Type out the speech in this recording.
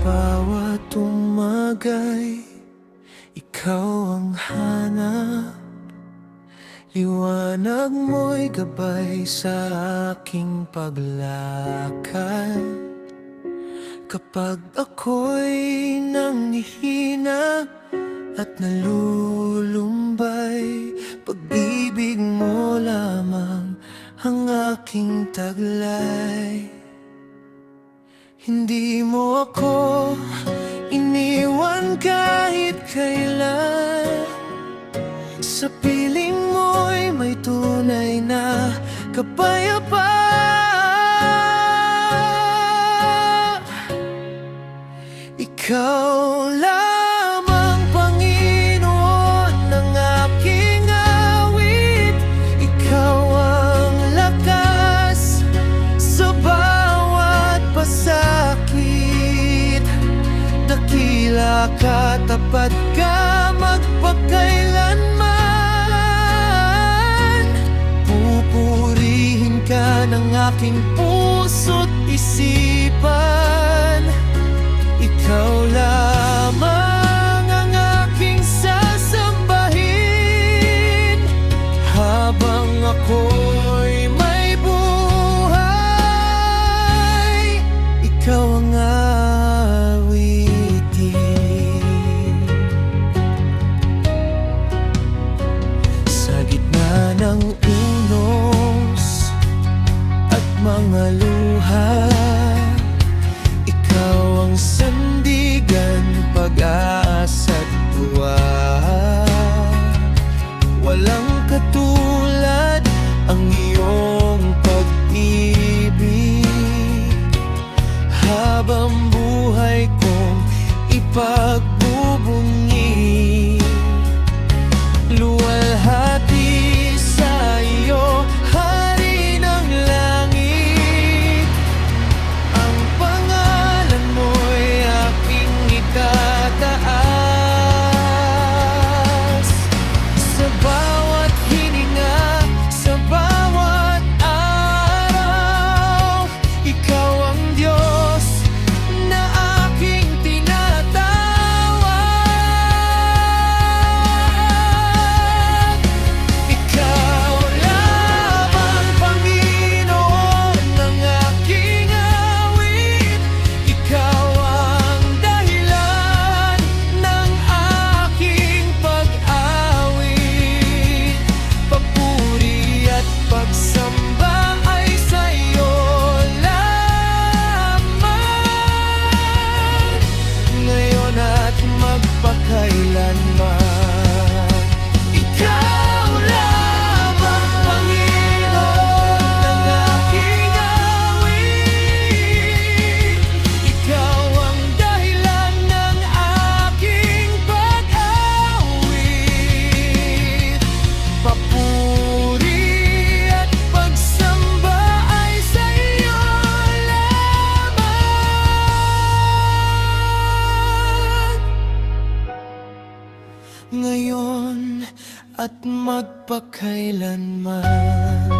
bawat umaga'y ikaw ang hanap. Liwanag mo'y gabay sa aking paglakad. Kapag ako'y nanghihina at nalulumbay, pag-ibig mo lamang ang aking taglay. Hindi mo ako iniwan kahit kailan. Sa piling mo'y may tunay na kapayapaan. Ikaw lamang, Panginoon, ng aking awit. Ikaw ang lakas sa bawat pasakit. Dakila ka, tapat ka, magpakailanman. Pupurihin ka ng aking puso't isipan. Ikaw lamang ang aking sasambahin habang ako'y may buhay. Ikaw ang awitin. Sa gitna ng unos at mga luha, ikaw ang sandigan, pag-aasa't tuwa. Walang katulad ang iyong pag-ibig. Habang buhay kong ipagbubunyi, luwalhati sa iyo, Hari ng langit. Ang pangalan mo'y aking itataas. Sa bawat hininga, sa bawat araw, ikaw ang Diyos na aking tinatawag. Ikaw lamang, Panginoon, ng aking awit. Ikaw ang dahilan ng aking pag-awit. Papuri at pagsamba ay sa iyo lamang, ngayon at magpakailanman. Ikaw lamang, Panginoon, ng aking awit. Ikaw ang dahilan ng aking pag-awit. Papuri at pagsamba ay sa iyo lamang, ngayon at magpakailanman.